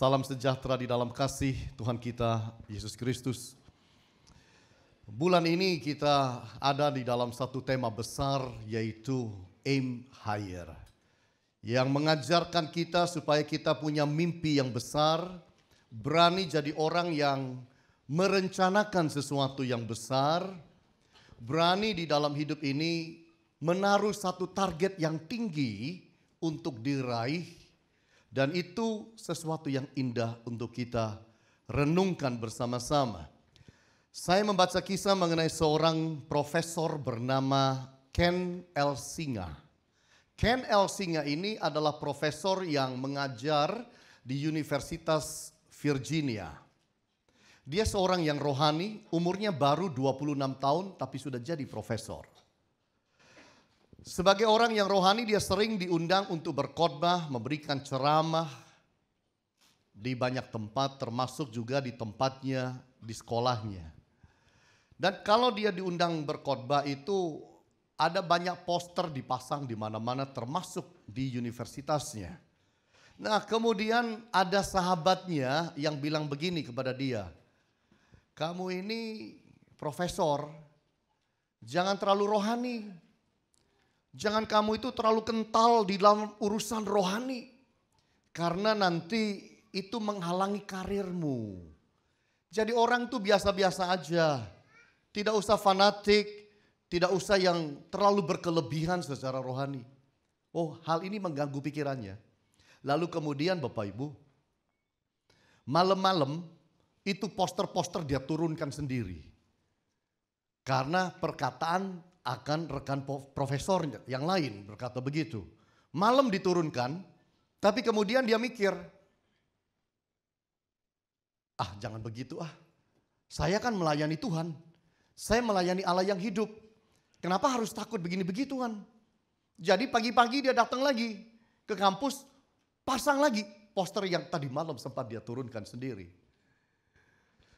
Salam sejahtera di dalam kasih Tuhan kita Yesus Kristus. Bulan ini kita ada di dalam satu tema besar, yaitu Aim Higher, yang mengajarkan kita supaya kita punya mimpi yang besar, berani jadi orang yang merencanakan sesuatu yang besar, berani di dalam hidup ini menaruh satu target yang tinggi untuk diraih. Dan itu sesuatu yang indah untuk kita renungkan bersama-sama. Saya membaca kisah mengenai seorang profesor bernama Ken Elsinga. Ken Elsinga ini adalah profesor yang mengajar di Universitas Virginia. Dia seorang yang rohani, umurnya baru 26 tahun tapi sudah jadi profesor. Sebagai orang yang rohani, dia sering diundang untuk berkhotbah, memberikan ceramah di banyak tempat, termasuk juga di tempatnya, di sekolahnya. Dan kalau dia diundang berkhotbah itu ada banyak poster dipasang di mana-mana, termasuk di universitasnya. Nah, kemudian ada sahabatnya yang bilang begini kepada dia, "Kamu ini profesor, jangan terlalu rohani. Jangan kamu itu terlalu kental di dalam urusan rohani. Karena nanti itu menghalangi karirmu. Jadi orang tuh biasa-biasa aja. Tidak usah fanatik, tidak usah yang terlalu berkelebihan secara rohani." Oh, hal ini mengganggu pikirannya. Lalu kemudian Bapak Ibu, malam-malam itu poster-poster dia turunkan sendiri. Karena perkataan akan rekan profesor yang lain berkata begitu. Malam diturunkan, tapi kemudian dia mikir, jangan begitu Saya kan melayani Tuhan, saya melayani Allah yang hidup. Kenapa harus takut begini-begituan? Jadi pagi-pagi dia datang lagi ke kampus, pasang lagi poster yang tadi malam sempat dia turunkan sendiri.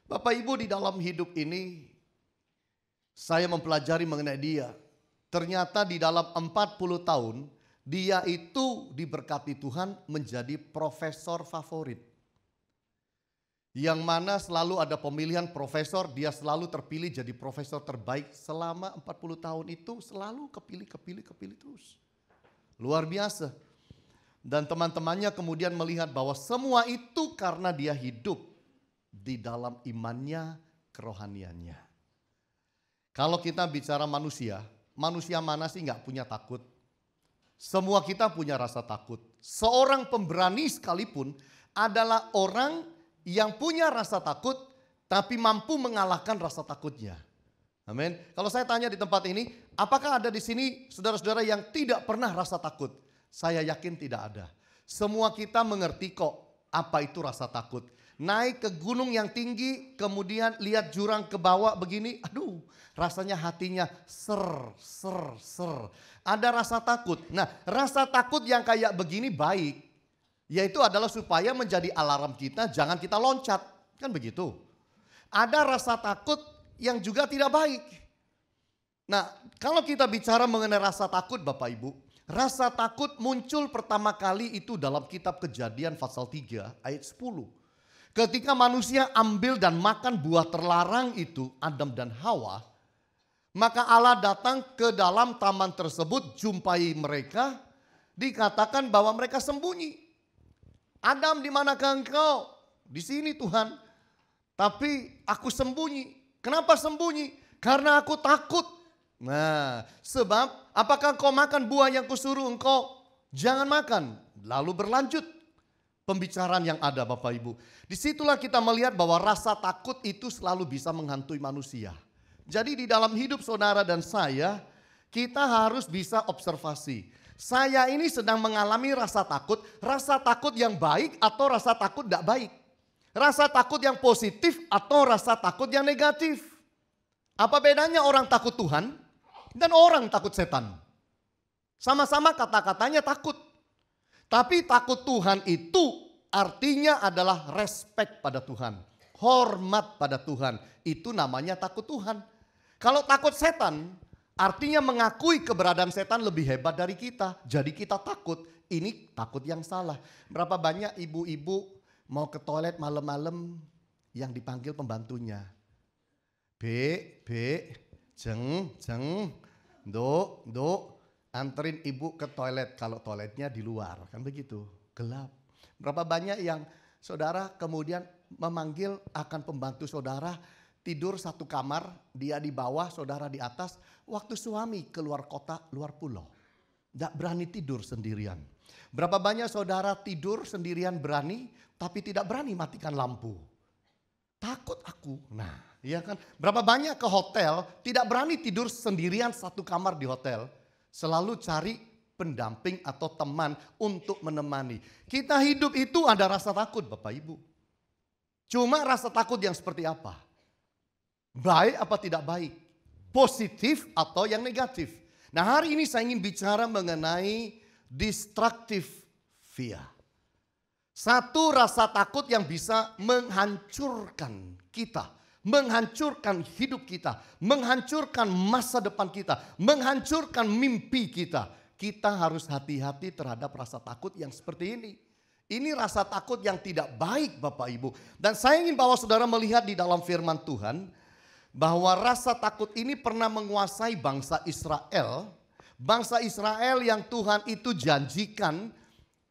Bapak Ibu, di dalam hidup ini saya mempelajari mengenai dia. Ternyata di dalam 40 tahun dia itu diberkati Tuhan menjadi profesor favorit. Yang mana selalu ada pemilihan profesor, dia selalu terpilih jadi profesor terbaik selama 40 tahun itu, selalu kepilih terus. Luar biasa. Dan teman-temannya kemudian melihat bahwa semua itu karena dia hidup di dalam imannya, kerohaniannya. Kalau kita bicara manusia mana sih nggak punya takut? Semua kita punya rasa takut. Seorang pemberani sekalipun adalah orang yang punya rasa takut tapi mampu mengalahkan rasa takutnya. Amin. Kalau saya tanya di tempat ini, apakah ada di sini saudara-saudara yang tidak pernah rasa takut? Saya yakin tidak ada. Semua kita mengerti kok apa itu rasa takut. Naik ke gunung yang tinggi, kemudian lihat jurang ke bawah begini, rasanya hatinya ser. Ada rasa takut. Nah, rasa takut yang kayak begini baik, yaitu adalah supaya menjadi alarm kita, jangan kita loncat, kan begitu. Ada rasa takut yang juga tidak baik. Nah, kalau kita bicara mengenai rasa takut Bapak Ibu, rasa takut muncul pertama kali itu dalam kitab Kejadian pasal 3 ayat 10. Ketika manusia ambil dan makan buah terlarang itu, Adam dan Hawa, maka Allah datang ke dalam taman tersebut, jumpai mereka, dikatakan bahwa mereka sembunyi. "Adam, di manakah engkau?" "Di sini Tuhan." "Tapi aku sembunyi." "Kenapa sembunyi?" "Karena aku takut." Nah, sebab apakah engkau makan buah yang kusuruh engkau jangan makan? Lalu berlanjut pembicaraan yang ada Bapak Ibu. Disitulah kita melihat bahwa rasa takut itu selalu bisa menghantui manusia. Jadi di dalam hidup saudara dan saya, kita harus bisa observasi. Saya ini sedang mengalami rasa takut yang baik atau rasa takut tidak baik. Rasa takut yang positif atau rasa takut yang negatif. Apa bedanya orang takut Tuhan dan orang takut setan? Sama-sama kata-katanya takut. Tapi takut Tuhan itu artinya adalah respect pada Tuhan. Hormat pada Tuhan. Itu namanya takut Tuhan. Kalau takut setan artinya mengakui keberadaan setan lebih hebat dari kita. Jadi kita takut. Ini takut yang salah. Berapa banyak ibu-ibu mau ke toilet malam-malam yang dipanggil pembantunya. B, jeng, Nduk, anterin ibu ke toilet kalau toiletnya di luar. Kan begitu, gelap. Berapa banyak yang saudara kemudian memanggil akan pembantu saudara tidur satu kamar, dia di bawah, saudara di atas. Waktu suami keluar kota, luar pulau. Tidak berani tidur sendirian. Berapa banyak saudara tidur sendirian berani, tapi tidak berani matikan lampu. Takut aku. Nah, iya kan? Berapa banyak ke hotel, tidak berani tidur sendirian satu kamar di hotel. Selalu cari pendamping atau teman untuk menemani. Kita hidup itu ada rasa takut Bapak Ibu. Cuma rasa takut yang seperti apa? Baik apa tidak baik? Positif atau yang negatif? Nah, hari ini saya ingin bicara mengenai destructive fear. Satu rasa takut yang bisa menghancurkan kita, menghancurkan hidup kita, menghancurkan masa depan kita, menghancurkan mimpi kita. Kita harus hati-hati terhadap rasa takut yang seperti ini. Ini rasa takut yang tidak baik Bapak Ibu. Dan saya ingin bawa saudara melihat di dalam firman Tuhan bahwa rasa takut ini pernah menguasai bangsa Israel. Bangsa Israel yang Tuhan itu janjikan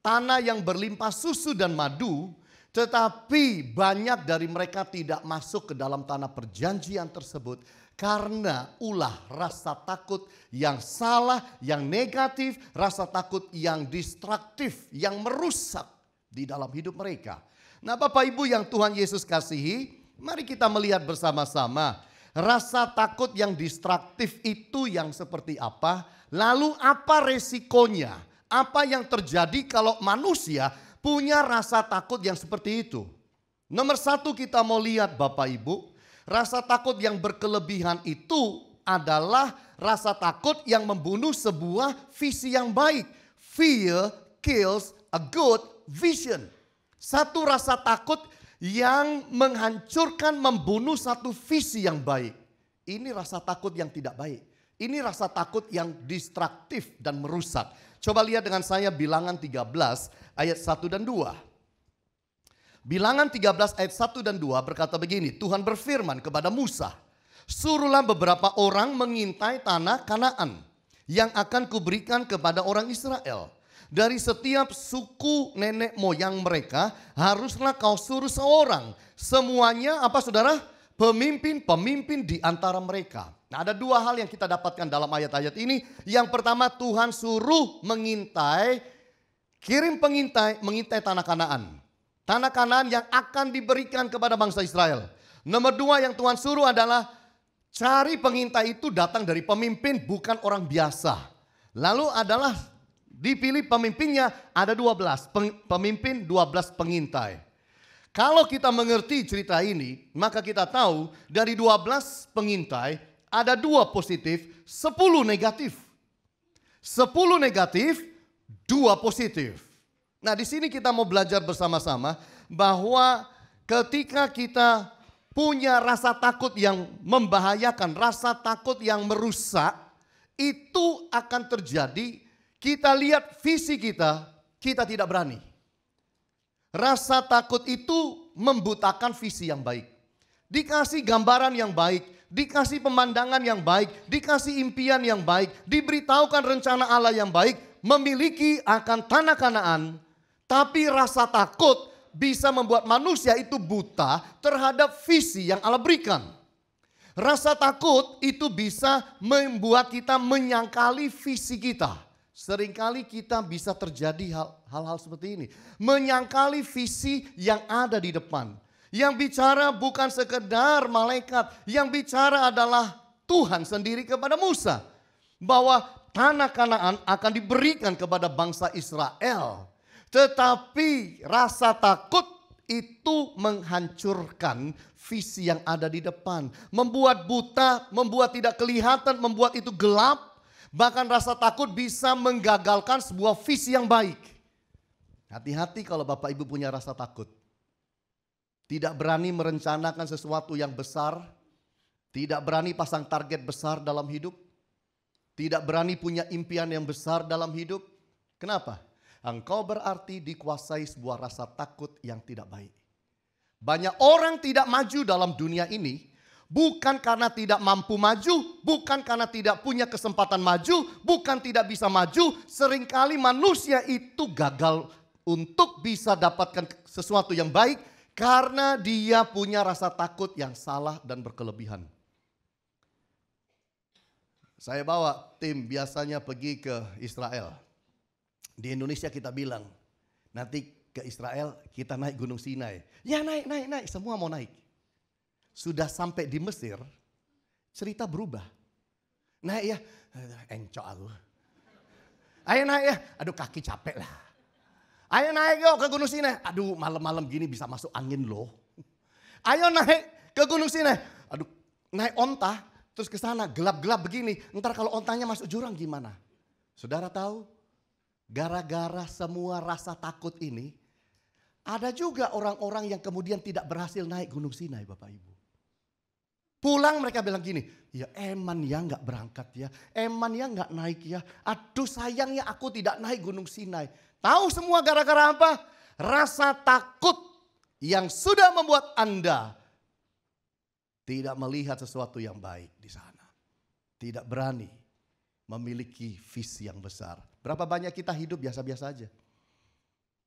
tanah yang berlimpah susu dan madu. Tetapi banyak dari mereka tidak masuk ke dalam tanah perjanjian tersebut. Karena ulah rasa takut yang salah, yang negatif, rasa takut yang destruktif, yang merusak di dalam hidup mereka. Nah Bapak Ibu yang Tuhan Yesus kasihi, mari kita melihat bersama-sama. Rasa takut yang destruktif itu yang seperti apa? Lalu apa resikonya? Apa yang terjadi kalau manusia punya rasa takut yang seperti itu? Nomor satu kita mau lihat Bapak Ibu. Rasa takut yang berkelebihan itu adalah rasa takut yang membunuh sebuah visi yang baik. Fear kills a good vision. Satu rasa takut yang menghancurkan, membunuh satu visi yang baik. Ini rasa takut yang tidak baik. Ini rasa takut yang destruktif dan merusak. Coba lihat dengan saya Bilangan 13 ayat 1 dan 2. Bilangan 13 ayat 1 dan 2 berkata begini. Tuhan berfirman kepada Musa. Suruhlah beberapa orang mengintai tanah Kanaan yang akan kuberikan kepada orang Israel. Dari setiap suku nenek moyang mereka haruslah kau suruh seorang. Semuanya apa saudara? Pemimpin-pemimpin di antara mereka. Nah ada dua hal yang kita dapatkan dalam ayat-ayat ini. Yang pertama Tuhan suruh mengintai, kirim pengintai, mengintai tanah Kanaan. Tanah Kanaan yang akan diberikan kepada bangsa Israel. Nomor dua yang Tuhan suruh adalah cari pengintai itu datang dari pemimpin bukan orang biasa. Lalu adalah dipilih pemimpinnya ada 12, pemimpin 12 pengintai. Kalau kita mengerti cerita ini, maka kita tahu dari 12 pengintai ada 2 positif, 10 negatif. 10 negatif, 2 positif. Nah, di sini kita mau belajar bersama-sama bahwa ketika kita punya rasa takut yang membahayakan, rasa takut yang merusak, itu akan terjadi. Kita lihat visi kita, kita tidak berani. Rasa takut itu membutakan visi yang baik. Dikasih gambaran yang baik, dikasih pemandangan yang baik, dikasih impian yang baik, diberitahukan rencana Allah yang baik, memiliki akan tanah Kanaan. Tapi rasa takut bisa membuat manusia itu buta terhadap visi yang Allah berikan. Rasa takut itu bisa membuat kita menyangkali visi kita. Seringkali kita bisa terjadi hal-hal seperti ini. Menyangkali visi yang ada di depan. Yang bicara bukan sekedar malaikat. Yang bicara adalah Tuhan sendiri kepada Musa. Bahwa tanah Kanaan akan diberikan kepada bangsa Israel. Tetapi rasa takut itu menghancurkan visi yang ada di depan. Membuat buta, membuat tidak kelihatan, membuat itu gelap. Bahkan rasa takut bisa menggagalkan sebuah visi yang baik. Hati-hati kalau Bapak Ibu punya rasa takut. Tidak berani merencanakan sesuatu yang besar. Tidak berani pasang target besar dalam hidup. Tidak berani punya impian yang besar dalam hidup. Kenapa? Engkau berarti dikuasai sebuah rasa takut yang tidak baik. Banyak orang tidak maju dalam dunia ini bukan karena tidak mampu maju, bukan karena tidak punya kesempatan maju, bukan tidak bisa maju. Seringkali manusia itu gagal untuk bisa dapatkan sesuatu yang baik karena dia punya rasa takut yang salah dan berkelebihan. Saya bawa tim biasanya pergi ke Israel. Di Indonesia kita bilang, nanti ke Israel kita naik Gunung Sinai. Ya naik, semua mau naik. Sudah sampai di Mesir, cerita berubah. Naik ya, encok aku. Ayo naik ya, aduh kaki capek lah. Ayo naik yuk ke Gunung Sinai. Aduh malam-malam gini bisa masuk angin loh. Ayo naik ke Gunung Sinai. Aduh naik onta, terus ke sana gelap-gelap begini. Ntar kalau ontanya masuk jurang gimana? Saudara tahu? Gara-gara semua rasa takut ini, ada juga orang-orang yang kemudian tidak berhasil naik Gunung Sinai, Bapak Ibu. Pulang mereka bilang gini, ya eman ya nggak berangkat ya, eman ya nggak naik ya. Aduh sayangnya aku tidak naik Gunung Sinai. Tahu semua gara-gara apa? Rasa takut yang sudah membuat Anda tidak melihat sesuatu yang baik di sana. Tidak berani memiliki visi yang besar. Berapa banyak kita hidup biasa-biasa aja.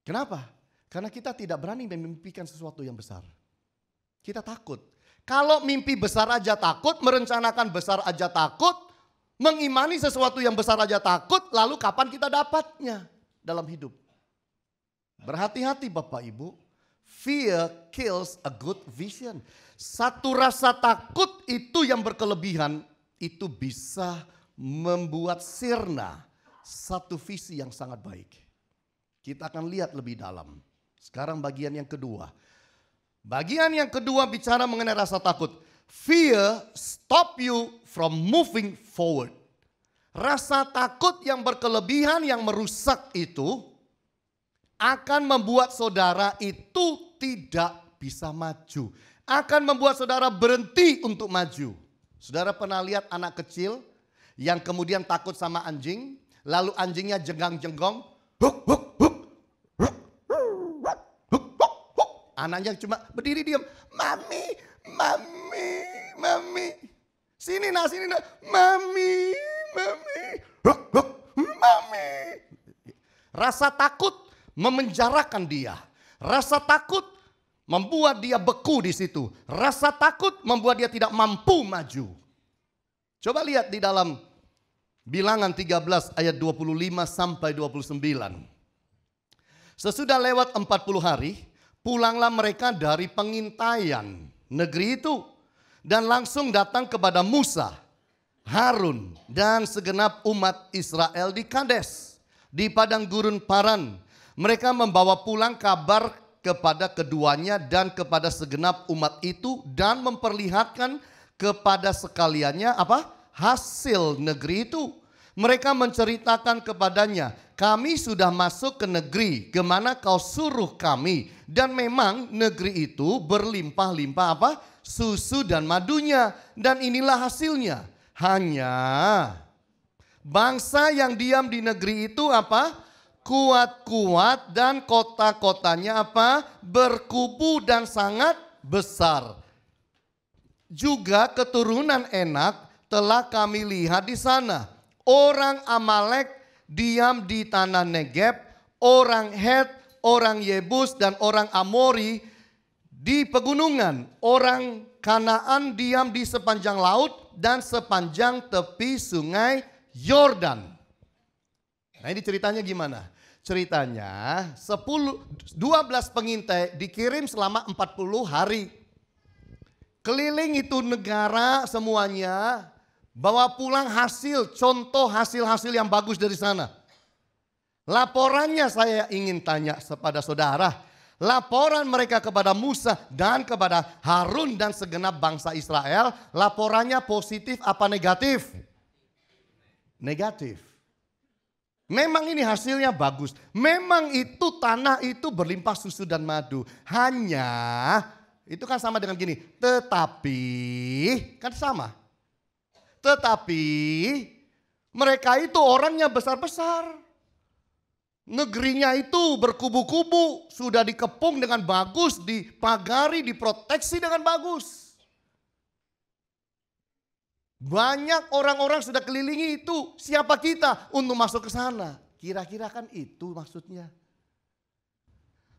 Kenapa? Karena kita tidak berani memimpikan sesuatu yang besar. Kita takut. Kalau mimpi besar aja takut, merencanakan besar aja takut, mengimani sesuatu yang besar aja takut, lalu kapan kita dapatnya dalam hidup? Berhati-hati Bapak Ibu, fear kills a good vision. Satu rasa takut itu yang berkelebihan, itu bisa membuat sirna satu visi yang sangat baik. Kita akan lihat lebih dalam. Sekarang bagian yang kedua. Bagian yang kedua bicara mengenai rasa takut. Fear stop you from moving forward. Rasa takut yang berkelebihan yang merusak itu akan membuat saudara itu tidak bisa maju. Akan membuat saudara berhenti untuk maju. Saudara pernah lihat anak kecil yang kemudian takut sama anjing, lalu anjingnya jenggang-jenggong, huk, huk, huk, huk, huk, huk, huk. Anaknya cuma berdiri diam, mami, mami, mami, sini nak, mami, mami, huk, huk, mami. Rasa takut memenjarakan dia, rasa takut membuat dia beku di situ, rasa takut membuat dia tidak mampu maju. Coba lihat di dalam Bilangan 13 ayat 25 sampai 29. Sesudah lewat 40 hari, pulanglah mereka dari pengintaian negeri itu dan langsung datang kepada Musa, Harun dan segenap umat Israel di Kades, di padang gurun Paran. Mereka membawa pulang kabar kepada keduanya dan kepada segenap umat itu dan memperlihatkan kepada sekaliannya apa? Hasil negeri itu. Mereka menceritakan kepadanya, kami sudah masuk ke negeri kemana kau suruh kami. Dan memang negeri itu berlimpah-limpah apa? Susu dan madunya. Dan inilah hasilnya. Hanya bangsa yang diam di negeri itu apa? Kuat-kuat dan kota-kotanya apa? Berkubu dan sangat besar. Juga keturunan Enak telah kami lihat di sana. Orang Amalek diam di tanah Negeb, orang Het, orang Yebus dan orang Amori di pegunungan. Orang Kanaan diam di sepanjang laut dan sepanjang tepi sungai Yordan. Nah ini ceritanya gimana? Ceritanya 12 pengintai dikirim selama 40 hari. Keliling itu negara semuanya, bawa pulang hasil, contoh hasil-hasil yang bagus dari sana. Laporannya saya ingin tanya kepada saudara. Laporan mereka kepada Musa dan kepada Harun dan segenap bangsa Israel. Laporannya positif apa negatif? Negatif. Memang ini hasilnya bagus. Memang itu tanah itu berlimpah susu dan madu. Hanya itu kan sama dengan gini. Tetapi kan sama. Tetapi mereka itu orangnya besar-besar. Negerinya itu berkubu-kubu, sudah dikepung dengan bagus, dipagari, diproteksi dengan bagus. Banyak orang-orang sudah kelilingi itu. Siapa kita untuk masuk ke sana? Kira-kira kan itu maksudnya.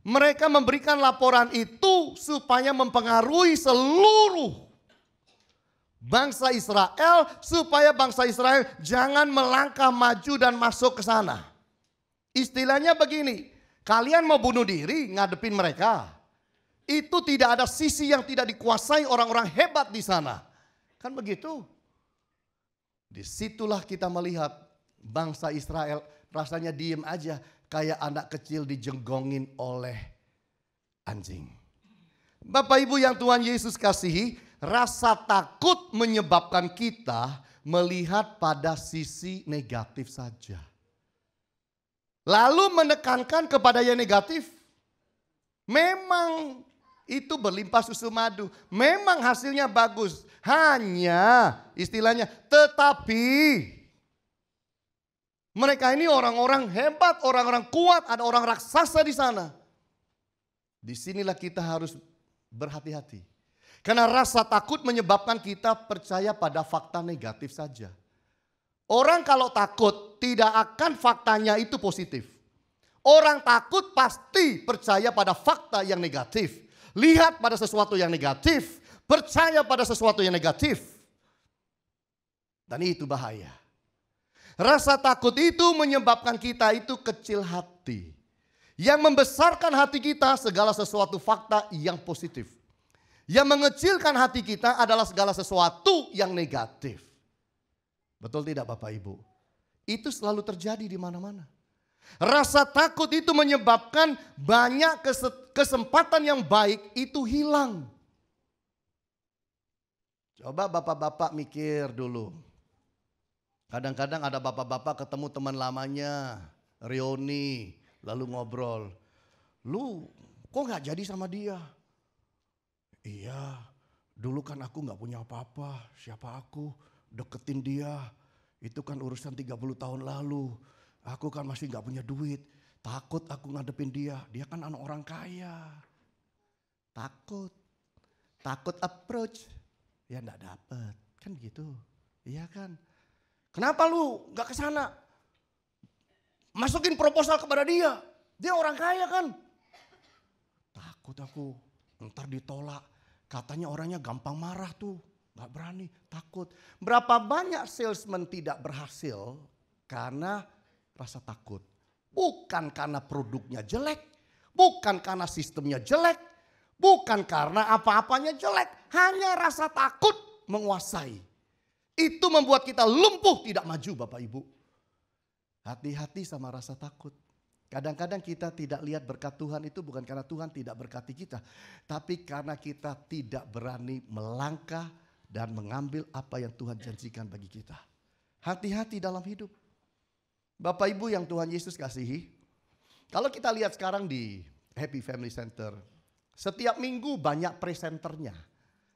Mereka memberikan laporan itu supaya mempengaruhi seluruh bangsa Israel, supaya bangsa Israel jangan melangkah maju dan masuk ke sana. Istilahnya begini, kalian mau bunuh diri ngadepin mereka. Itu tidak ada sisi yang tidak dikuasai orang-orang hebat di sana. Kan begitu. Disitulah kita melihat bangsa Israel rasanya diem aja. Kayak anak kecil dijenggongin oleh anjing. Bapak Ibu yang Tuhan Yesus kasihi, rasa takut menyebabkan kita melihat pada sisi negatif saja. Lalu menekankan kepada yang negatif. Memang itu berlimpah susu madu. Memang hasilnya bagus. Hanya istilahnya tetapi. Mereka ini orang-orang hebat, orang-orang kuat, ada orang raksasa di sana. Disinilah kita harus berhati-hati. Karena rasa takut menyebabkan kita percaya pada fakta negatif saja. Orang kalau takut tidak akan faktanya itu positif. Orang takut pasti percaya pada fakta yang negatif. Lihat pada sesuatu yang negatif. Percaya pada sesuatu yang negatif. Dan itu bahaya. Rasa takut itu menyebabkan kita itu kecil hati. Yang membesarkan hati kita segala sesuatu fakta yang positif. Yang mengecilkan hati kita adalah segala sesuatu yang negatif. Betul tidak Bapak Ibu? Itu selalu terjadi di mana-mana. Rasa takut itu menyebabkan banyak kesempatan yang baik itu hilang. Coba bapak-bapak mikir dulu. Kadang-kadang ada bapak-bapak ketemu teman lamanya, reuni, lalu ngobrol. Lu kok gak jadi sama dia? Iya, dulu kan aku gak punya apa-apa, siapa aku? Deketin dia, itu kan urusan 30 tahun lalu. Aku kan masih gak punya duit, takut aku ngadepin dia. Dia kan anak orang kaya. Takut approach. Ya gak dapet, kan gitu. Iya kan. Kenapa lu gak kesana? Masukin proposal kepada dia. Dia orang kaya kan. Takut aku, ntar ditolak. Katanya orangnya gampang marah tuh. Gak berani, takut. Berapa banyak salesman tidak berhasil karena rasa takut. Bukan karena produknya jelek. Bukan karena sistemnya jelek. Bukan karena apa-apanya jelek. Hanya rasa takut menguasai. Itu membuat kita lumpuh tidak maju Bapak Ibu. Hati-hati sama rasa takut. Kadang-kadang kita tidak lihat berkat Tuhan itu bukan karena Tuhan tidak berkati kita. Tapi karena kita tidak berani melangkah dan mengambil apa yang Tuhan janjikan bagi kita. Hati-hati dalam hidup. Bapak Ibu yang Tuhan Yesus kasihi. Kalau kita lihat sekarang di Happy Family Center. Setiap minggu banyak presenternya.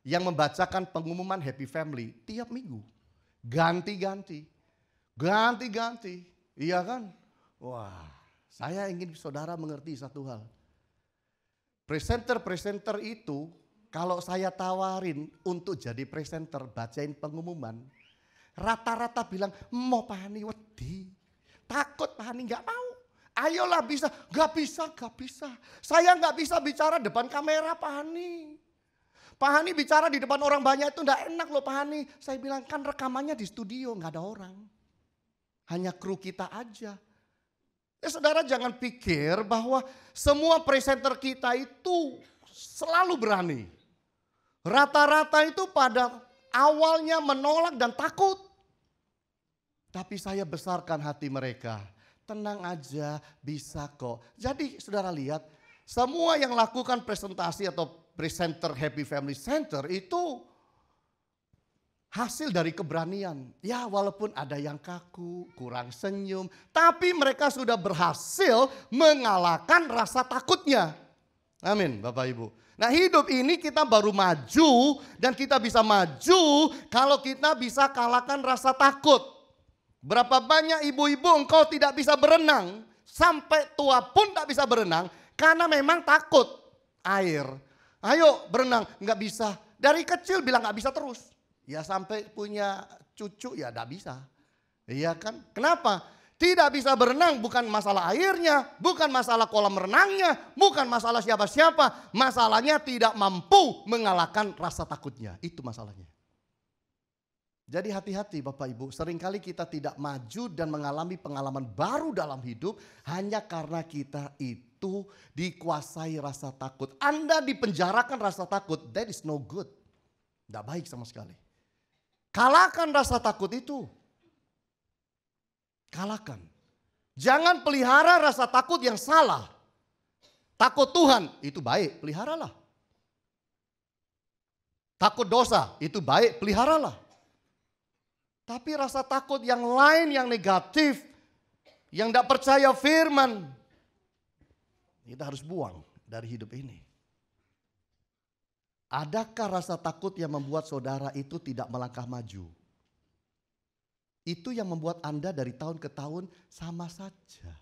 Yang membacakan pengumuman Happy Family tiap minggu. Ganti-ganti. Ganti-ganti. Iya kan? Wah, saya ingin saudara mengerti satu hal. Presenter-presenter itu kalau saya tawarin untuk jadi presenter bacain pengumuman. Rata-rata bilang mau Pak Hani wedi. Takut Pak Hani gak mau. Ayolah bisa. Gak bisa. Saya gak bisa bicara depan kamera Pak Hani. Pak Hani bicara di depan orang banyak itu gak enak loh Pak Hani. Saya bilang kan rekamannya di studio gak ada orang. Hanya kru kita aja. Ya saudara jangan pikir bahwa semua presenter kita itu selalu berani. Rata-rata itu pada awalnya menolak dan takut. Tapi saya besarkan hati mereka. Tenang aja, bisa kok. Jadi saudara lihat, semua yang lakukan presentasi atau presenter Happy Family Center itu hasil dari keberanian. Ya walaupun ada yang kaku, kurang senyum. Tapi mereka sudah berhasil mengalahkan rasa takutnya. Amin Bapak Ibu. Nah hidup ini kita baru maju dan kita bisa maju kalau kita bisa kalahkan rasa takut. Berapa banyak ibu-ibu engkau tidak bisa berenang. sampai tua pun tak bisa berenang karena memang takut air. Ayo berenang, nggak bisa. Dari kecil bilang nggak bisa terus. Ya sampai punya cucu ya nggak bisa. Iya kan? Kenapa? Tidak bisa berenang bukan masalah airnya, bukan masalah kolam renangnya, bukan masalah siapa-siapa. Masalahnya tidak mampu mengalahkan rasa takutnya. Itu masalahnya. Jadi hati-hati Bapak Ibu, seringkali kita tidak maju dan mengalami pengalaman baru dalam hidup hanya karena kita itu dikuasai rasa takut. Anda dipenjarakan rasa takut, that is no good. Tidak baik sama sekali. Kalahkan rasa takut itu. Kalahkan. Jangan pelihara rasa takut yang salah. Takut Tuhan itu baik, peliharalah. Takut dosa itu baik, peliharalah. Tapi rasa takut yang lain yang negatif, yang tidak percaya firman, kita harus buang dari hidup ini. Adakah rasa takut yang membuat saudara itu tidak melangkah maju? Itu yang membuat Anda dari tahun ke tahun sama saja.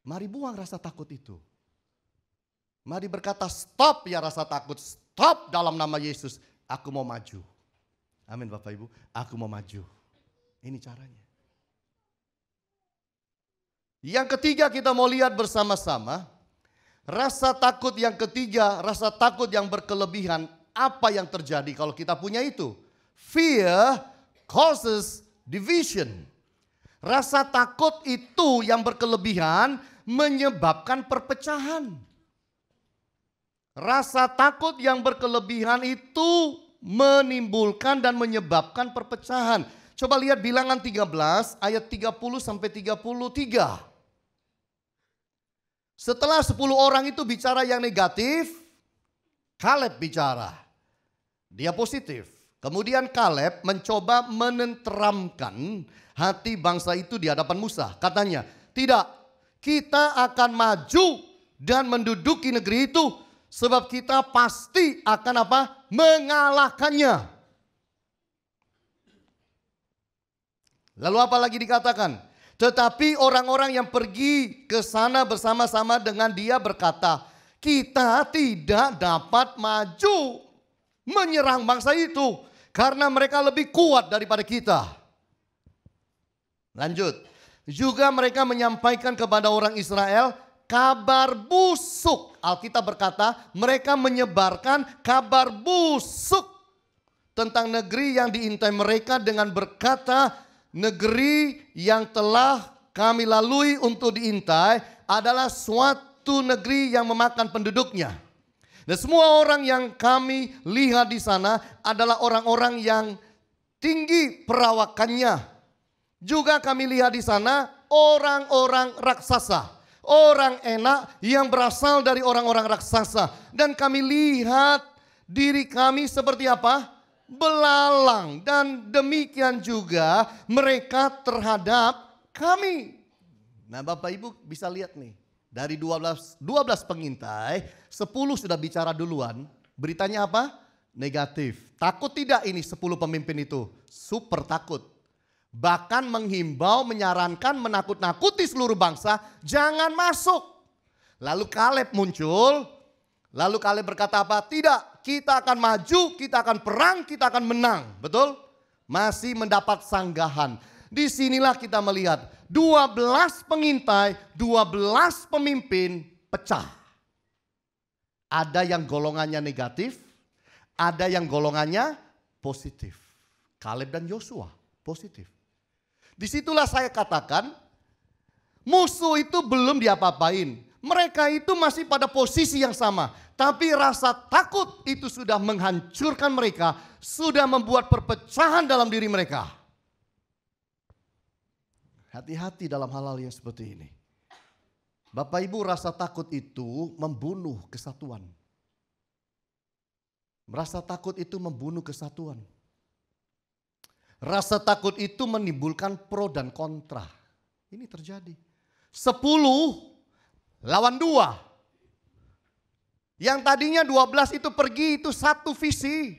Mari buang rasa takut itu. Mari berkata stop ya rasa takut, stop dalam nama Yesus. Aku mau maju. Amin Bapak Ibu, aku mau maju. Ini caranya. Yang ketiga kita mau lihat bersama-sama. Rasa takut yang ketiga, rasa takut yang berkelebihan. Apa yang terjadi kalau kita punya itu? Fear causes division. Rasa takut itu yang berkelebihan menyebabkan perpecahan. Rasa takut yang berkelebihan itu menimbulkan dan menyebabkan perpecahan. Coba lihat Bilangan 13 ayat 30 sampai 33. Setelah 10 orang itu bicara yang negatif, Kaleb bicara. Dia positif. Kemudian Kaleb mencoba menenteramkan hati bangsa itu di hadapan Musa. Katanya, tidak, kita akan maju dan menduduki negeri itu. Sebab kita pasti akan apa? Mengalahkannya. Lalu apa lagi dikatakan? Tetapi orang-orang yang pergi ke sana bersama-sama dengan dia berkata, kita tidak dapat maju menyerang bangsa itu. Karena mereka lebih kuat daripada kita. Lanjut. Juga mereka menyampaikan kepada orang Israel kabar busuk. Alkitab berkata mereka menyebarkan kabar busuk tentang negeri yang diintai mereka dengan berkata, negeri yang telah kami lalui untuk diintai adalah suatu negeri yang memakan penduduknya. Dan semua orang yang kami lihat di sana adalah orang-orang yang tinggi perawakannya. Juga kami lihat di sana orang-orang raksasa. Orang enak yang berasal dari orang-orang raksasa. Dan kami lihat diri kami seperti apa? Belalang. Dan demikian juga mereka terhadap kami. Nah Bapak Ibu bisa lihat nih. Dari 12 pengintai, 10 sudah bicara duluan. Beritanya apa? Negatif. Takut tidak ini 10 pemimpin itu? Super takut. Bahkan menghimbau, menyarankan, menakut-nakuti seluruh bangsa, jangan masuk. Lalu Kaleb muncul. Lalu Kaleb berkata apa? Tidak, kita akan maju, kita akan perang, kita akan menang. Betul? Masih mendapat sanggahan. Disinilah kita melihat 12 pengintai, 12 pemimpin pecah. Ada yang golongannya negatif, ada yang golongannya positif. Kaleb dan Yosua positif. Disitulah saya katakan musuh itu belum diapa-apain. Mereka itu masih pada posisi yang sama. Tapi rasa takut itu sudah menghancurkan mereka, sudah membuat perpecahan dalam diri mereka. Hati-hati dalam hal-hal yang seperti ini. Bapak Ibu, rasa takut itu membunuh kesatuan. Rasa takut itu membunuh kesatuan. Rasa takut itu menimbulkan pro dan kontra. Ini terjadi. 10 lawan 2. Yang tadinya 12 itu pergi itu satu visi.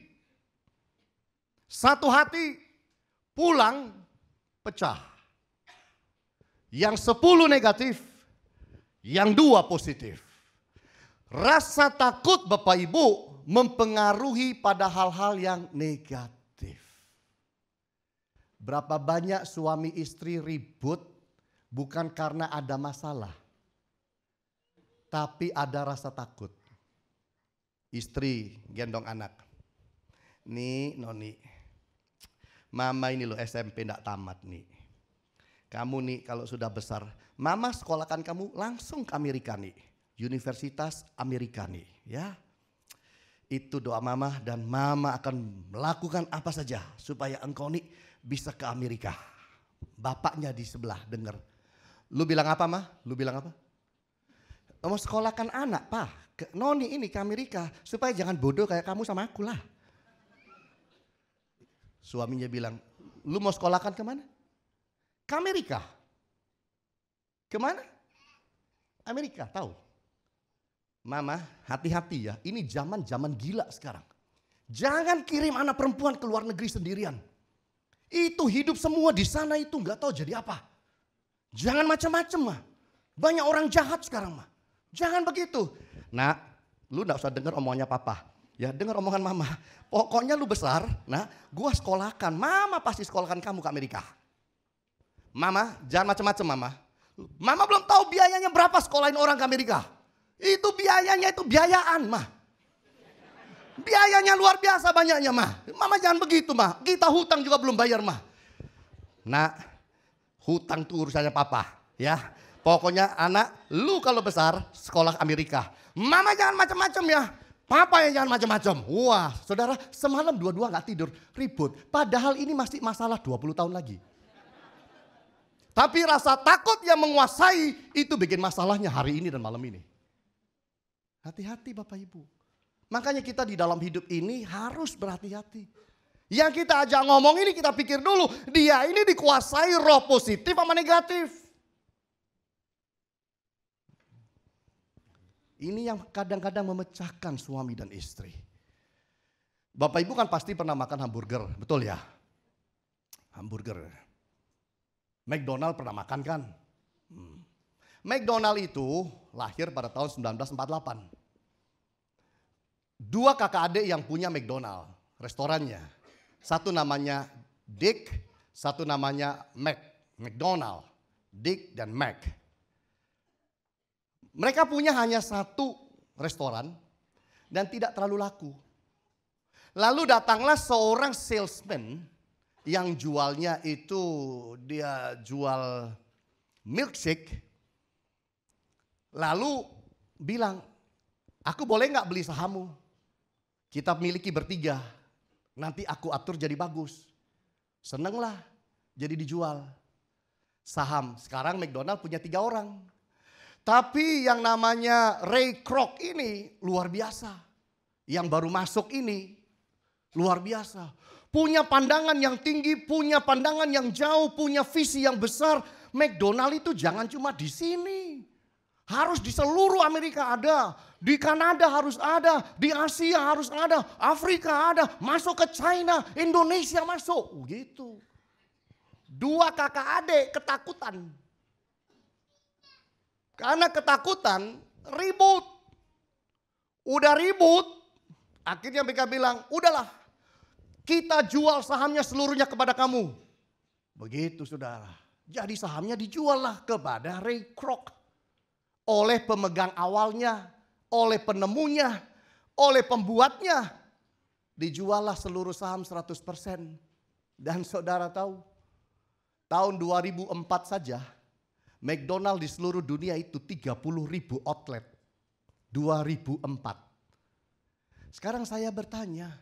Satu hati. Pulang pecah. Yang 10 negatif, yang 2 positif. Rasa takut Bapak Ibu mempengaruhi pada hal-hal yang negatif. Berapa banyak suami istri ribut bukan karena ada masalah, tapi ada rasa takut. Istri gendong anak. Nih Noni, mama ini loh SMP enggak tamat nih. Kamu nih kalau sudah besar, mama sekolahkan kamu langsung ke Amerika nih. Universitas Amerika nih ya. Itu doa mama dan mama akan melakukan apa saja supaya engkau nih bisa ke Amerika. Bapaknya di sebelah dengar. Lu bilang apa mah? Lu bilang apa? Mau sekolahkan anak pak, ke Noni ini ke Amerika supaya jangan bodoh kayak kamu sama aku lah. Suaminya bilang, lu mau sekolahkan kemana? Ke Amerika. Kemana? Amerika, tahu? Mama, hati-hati ya, ini zaman gila sekarang. Jangan kirim anak perempuan ke luar negeri sendirian. Itu hidup semua di sana itu nggak tahu jadi apa. Jangan macam-macam mah. Banyak orang jahat sekarang mah. Jangan begitu. Nah, lu nggak usah dengar omongannya papa. Ya dengar omongan mama. Pokoknya lu besar, nah gua sekolahkan. Mama pasti sekolahkan kamu ke Amerika. Mama, jangan macam-macam mama. Mama belum tahu biayanya berapa sekolahin orang ke Amerika. Itu biayanya itu biayaan mah. Biayanya luar biasa banyaknya mah. Mama jangan begitu mah. Kita hutang juga belum bayar mah. Nah, hutang itu urusannya papa ya. Pokoknya anak, lu kalau besar sekolah Amerika. Mama jangan macam-macam ya. Papa yang jangan macam-macam. Wah, saudara, semalam dua-dua gak tidur, ribut. Padahal ini masih masalah 20 tahun lagi. Tapi rasa takut yang menguasai itu bikin masalahnya hari ini dan malam ini. Hati-hati Bapak Ibu. Makanya kita di dalam hidup ini harus berhati-hati. Yang kita ajak ngomong ini kita pikir dulu, dia ini dikuasai roh positif sama negatif. Ini yang kadang-kadang memecahkan suami dan istri. Bapak Ibu kan pasti pernah makan hamburger, betul ya? Hamburger. McDonald pernah makan kan? McDonald itu lahir pada tahun 1948. 2 kakak adik yang punya McDonald, restorannya. Satu namanya Dick, satu namanya McDonald. Dick dan Mac. Mereka punya hanya 1 restoran dan tidak terlalu laku. Lalu datanglah seorang salesman yang jualnya itu dia jual milkshake. Lalu bilang, aku boleh nggak beli sahammu? Kita miliki bertiga, nanti aku atur jadi bagus. Senenglah, jadi dijual. Saham, sekarang McDonald punya 3 orang. Tapi yang namanya Ray Kroc ini luar biasa. Yang baru masuk ini luar biasa. Punya pandangan yang tinggi, punya pandangan yang jauh, punya visi yang besar. McDonald itu jangan cuma di sini. Harus di seluruh Amerika ada. Di Kanada harus ada. Di Asia harus ada. Afrika ada. Masuk ke China. Indonesia masuk. Gitu. 2 kakak adik ketakutan. Karena ketakutan ribut. Udah ribut. Akhirnya mereka bilang, udahlah. Kita jual sahamnya seluruhnya kepada kamu. Begitu saudara. Jadi sahamnya dijual lah kepada Ray Kroc. Oleh pemegang awalnya, oleh penemunya, oleh pembuatnya. Dijuallah seluruh saham 100%. Dan saudara tahu, tahun 2004 saja, McDonald di seluruh dunia itu 30.000 outlet. 2004. Sekarang saya bertanya,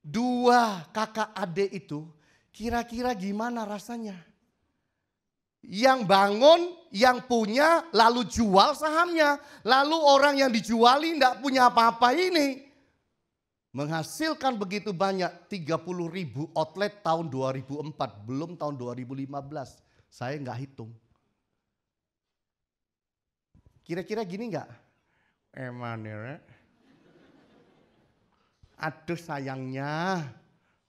2 kakak adik itu kira-kira gimana rasanya? Yang bangun, yang punya, lalu jual sahamnya. Lalu orang yang dijuali tidak punya apa-apa ini. Menghasilkan begitu banyak 30.000 outlet tahun 2004. Belum tahun 2015. Saya nggak hitung. Kira-kira gini nggak? Emang aduh sayangnya.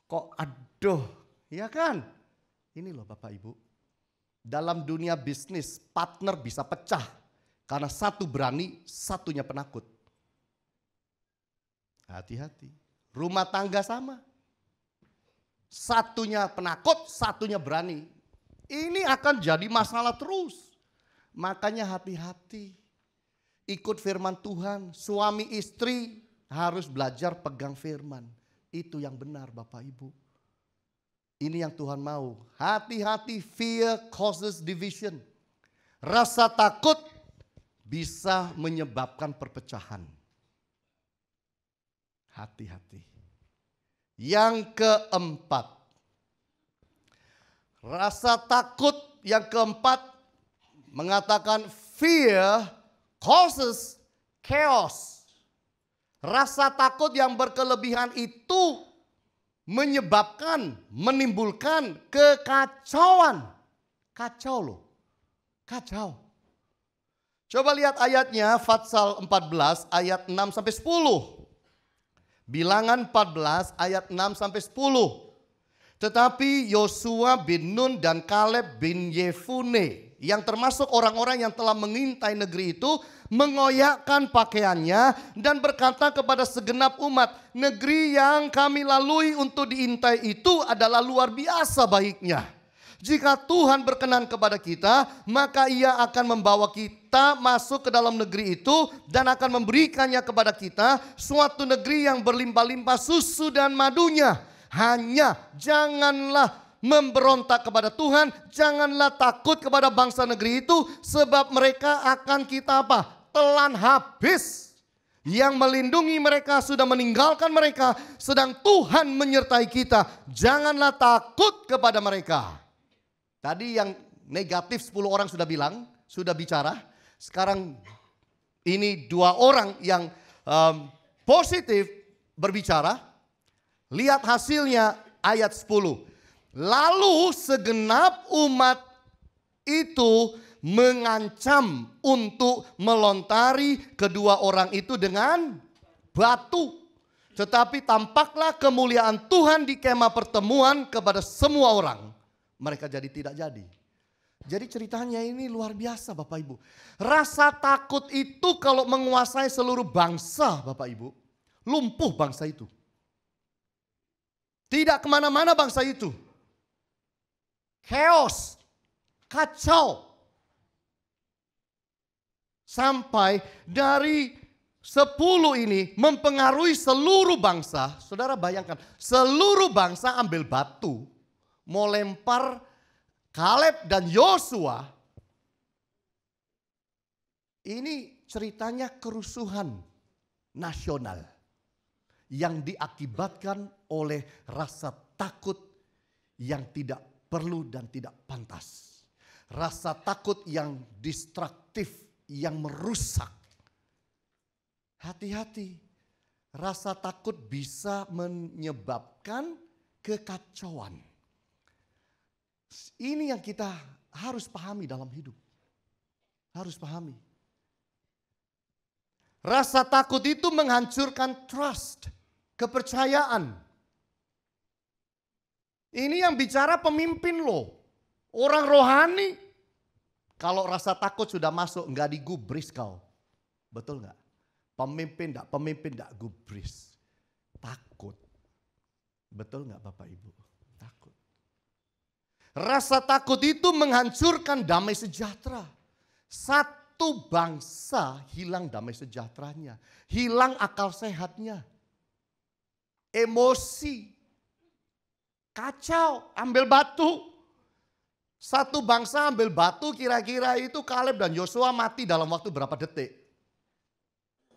Kok aduh. Ya kan? Ini loh Bapak Ibu. Dalam dunia bisnis, partner bisa pecah karena satu berani, satunya penakut. Hati-hati. Rumah tangga sama. Satunya penakut, satunya berani. Ini akan jadi masalah terus. Makanya hati-hati. Ikut firman Tuhan, suami istri harus belajar pegang firman. Itu yang benar Bapak Ibu. Ini yang Tuhan mau. Hati-hati, fear causes division. Rasa takut bisa menyebabkan perpecahan. Hati-hati. Yang keempat, rasa takut yang keempat mengatakan fear causes chaos. Rasa takut yang berkelebihan itu menimbulkan kekacauan. Kacau loh. Kacau. Coba lihat ayatnya, Fatsal 14 ayat 6 sampai 10. Bilangan 14 ayat 6 sampai 10. Tetapi Yosua bin Nun dan Kaleb bin Yefune yang termasuk orang-orang yang telah mengintai negeri itu mengoyakkan pakaiannya dan berkata kepada segenap umat, negeri yang kami lalui untuk diintai itu adalah luar biasa baiknya. Jika Tuhan berkenan kepada kita, maka Ia akan membawa kita masuk ke dalam negeri itu dan akan memberikannya kepada kita, suatu negeri yang berlimpah-limpah susu dan madunya. Hanya janganlah memberontak kepada Tuhan, janganlah takut kepada bangsa negeri itu, sebab mereka akan kita apa? Telan habis. Yang melindungi mereka sudah meninggalkan mereka, sedang Tuhan menyertai kita. Janganlah takut kepada mereka. Tadi yang negatif 10 orang sudah bilang, sudah bicara. Sekarang ini 2 orang yang positif berbicara. Lihat hasilnya ayat 10. Lalu segenap umat itu mengancam untuk melontari kedua orang itu dengan batu. Tetapi tampaklah kemuliaan Tuhan di kemah pertemuan kepada semua orang. Mereka jadi tidak jadi. Jadi ceritanya ini luar biasa Bapak Ibu. Rasa takut itu kalau menguasai seluruh bangsa Bapak Ibu. Lumpuh bangsa itu. Tidak kemana-mana bangsa itu. Chaos. Kacau. Sampai dari 10 ini mempengaruhi seluruh bangsa. Saudara bayangkan, seluruh bangsa ambil batu. Mau lempar Kaleb dan Yosua. Ini ceritanya kerusuhan nasional yang diakibatkan oleh rasa takut yang tidak perlu dan tidak pantas. Rasa takut yang destruktif, yang merusak. Hati-hati, rasa takut bisa menyebabkan kekacauan. Ini yang kita harus pahami dalam hidup. Harus pahami. Rasa takut itu menghancurkan trust, kepercayaan. Ini yang bicara pemimpin loh. Orang rohani. Kalau rasa takut sudah masuk, enggak digubris kau. Betul enggak? Pemimpin enggak gubris. Takut. Betul enggak Bapak Ibu? Takut. Rasa takut itu menghancurkan damai sejahtera. Satu bangsa hilang damai sejahteranya. Hilang akal sehatnya. Emosi. Kacau, ambil batu. Satu bangsa ambil batu, kira-kira itu Kaleb dan Yosua mati dalam waktu berapa detik.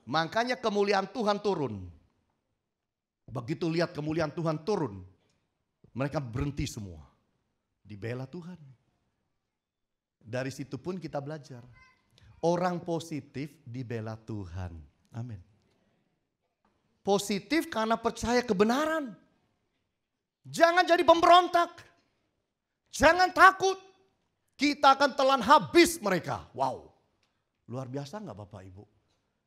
Makanya kemuliaan Tuhan turun. Begitu lihat kemuliaan Tuhan turun, mereka berhenti semua. Dibela Tuhan. Dari situ pun kita belajar. Orang positif dibela Tuhan. Amin. Positif karena percaya kebenaran. Jangan jadi pemberontak. Jangan takut. Kita akan telan habis mereka. Wow. Luar biasa enggak Bapak Ibu?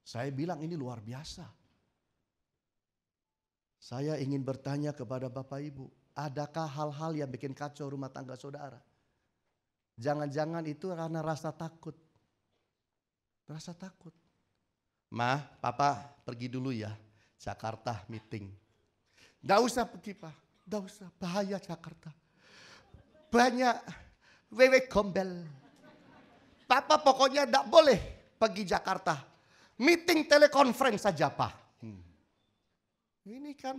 Saya bilang ini luar biasa. Saya ingin bertanya kepada Bapak Ibu. Adakah hal-hal yang bikin kacau rumah tangga saudara? Jangan-jangan itu karena rasa takut. Rasa takut. Ma, papa pergi dulu ya. Jakarta meeting. Gak usah pergi Pak. Gak usah, bahaya Jakarta. Banyak wewe gombel. Papa pokoknya gak boleh pergi Jakarta. Meeting telekonferensi saja Pak. Ini kan